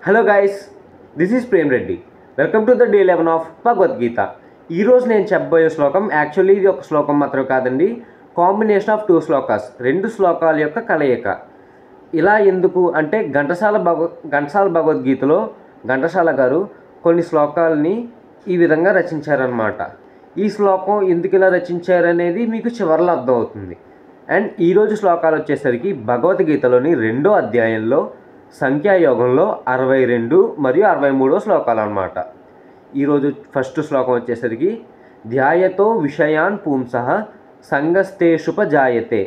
Hello guys, this is Prem Reddy. Welcome to the day 11 of Bhagavad Gita. ఈరోజు నేను చెప్పబోయే శ్లోకం యాక్చువల్లీ ఇది ఒక శ్లోకం మాత్రం కాదండి, కాంబినేషన్ ఆఫ్ 2 శ్లోకాస్, 2 శ్లోకాల యొక్క కలయిక. ఇలా ఎందుకు అంటే ఘంటసాల భగవద్గీతలో ఘంటసాల గారు కొన్ని శ్లోకాలని ఈ విధంగా రచించారనమాట. ఈ శ్లోకం ఎందుకు ఇలా రచించారనేది మీకు చివరిలో అర్థమవుతుంది. అండ్ ఈరోజు శ్లోకాలు వచ్చేసరికి భగవద్గీతలోని 2వ అధ్యాయంలో సంఖ్యాయోగంలో 62 మరియు 63 శ్లోకాలు అన్నమాట. ఈరోజు ఫస్ట్ శ్లోకం వచ్చేసరికి ధ్యాయతో విషయాన్ పుంసః సంగస్తేషుపజాయతే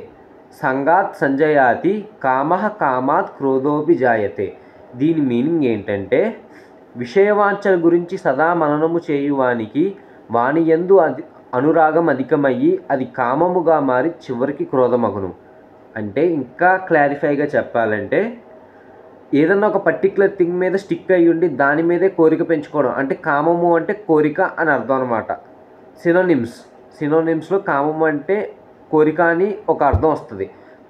సంగాత్ సంజయాతి కామః కామాత్ క్రోధోపి జాయతే. దీని మీనింగ్ ఏంటంటే, విషయవాంఛల గురించి సదా మననము చేయువానికి వాని యందు అనురాగం అధికమయ్యి అది కామముగా మారి చివరికి క్రోధమగును. అంటే ఇంకా క్లారిఫైగా చెప్పాలంటే, ఏదన్నా ఒక పర్టికులర్ థింగ్ మీద స్టిక్ అయ్యి ఉండి దాని మీదే కోరిక పెంచుకోవడం, అంటే కామము అంటే కోరిక అని అర్థం అనమాట. సినోనిమ్స్లో కామము అంటే కోరిక అని ఒక అర్థం వస్తుంది.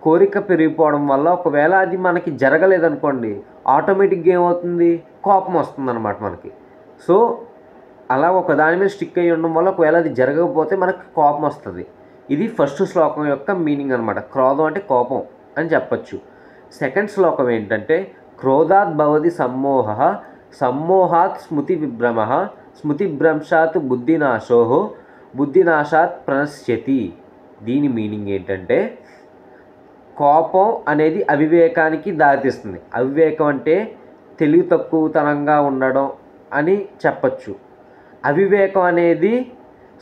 కోరిక పెరిగిపోవడం వల్ల ఒకవేళ అది మనకి జరగలేదనుకోండి, ఆటోమేటిక్గా ఏమవుతుంది, కోపం వస్తుంది అనమాట మనకి. సో అలా ఒక దాని మీద స్టిక్ అయ్యి ఉండడం వల్ల ఒకవేళ అది జరగకపోతే మనకి కోపం వస్తుంది. ఇది ఫస్ట్ శ్లోకం యొక్క మీనింగ్ అనమాట. క్రోధం అంటే కోపం అని చెప్పచ్చు. సెకండ్ శ్లోకం ఏంటంటే, క్రోధాత్ భవతి సమ్మోహః సమ్మోహాత్ స్మృతి విభ్రమః స్మృతిభ్రంశాత్ బుద్ధినాశో బుద్ధినాశాత్ ప్రణశ్యతి. దీని మీనింగ్ ఏంటంటే, కోపం అనేది అవివేకానికి దారితీస్తుంది. అవివేకం అంటే తెలివి తక్కువతనంగా ఉండడం అని చెప్పచ్చు. అవివేకం అనేది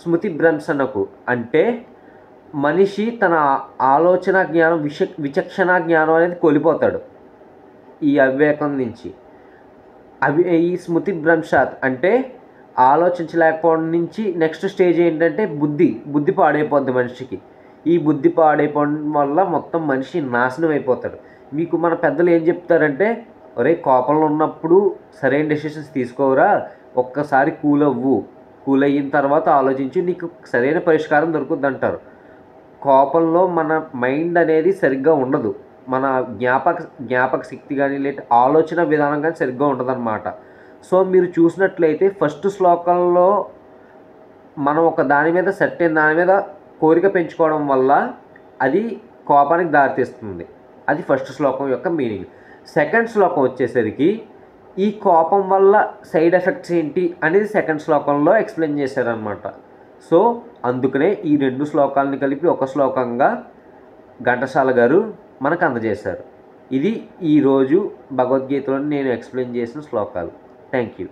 స్మృతి భ్రంశనకు అంటే మనిషి తన ఆలోచన జ్ఞానం విచక్షణ జ్ఞానం అనేది కోల్పోతాడు ఈ అవివేకం నుంచి. ఈ స్మృతి భ్రంశాత్ అంటే ఆలోచించలేకపోవడం నుంచి నెక్స్ట్ స్టేజ్ ఏంటంటే బుద్ధి పాడైపోద్ది మనిషికి. ఈ బుద్ధి పాడైపోవడం వల్ల మొత్తం మనిషి నాశనం అయిపోతాడు. మీకు మన పెద్దలు ఏం చెప్తారంటే, ఒరే కోపంలో ఉన్నప్పుడు సరైన డెసిషన్స్ తీసుకోవరా, ఒక్కసారి కూల్ అయిన తర్వాత ఆలోచించి నీకు సరైన పరిష్కారం దొరుకుద్ది అంటారు. కోపంలో మన మైండ్ అనేది సరిగ్గా ఉండదు, మన జ్ఞాపక శక్తి కానీ లేదా ఆలోచన విధానం కానీ సరిగ్గా ఉండదన్నమాట. సో మీరు చూసినట్లయితే ఫస్ట్ శ్లోకంలో మనం ఒక దాని మీద సెట్ అయిన దాని మీద కోరిక పెంచుకోవడం వల్ల అది కోపానికి దారితీస్తుంది. అది ఫస్ట్ శ్లోకం యొక్క మీనింగ్. సెకండ్ శ్లోకం వచ్చేసరికి ఈ కోపం వల్ల సైడ్ ఎఫెక్ట్స్ ఏంటి అనేది సెకండ్ శ్లోకంలో ఎక్స్ప్లెయిన్ చేశారనమాట. సో అందుకనే ఈ 2 శ్లోకాలని కలిపి ఒక శ్లోకంగా ఘంటసాల గారు మనకు అందజేశారు. ఇది ఈరోజు భగవద్గీతలో నేను ఎక్స్ప్లెయిన్ చేసిన శ్లోకాలు. Thank you.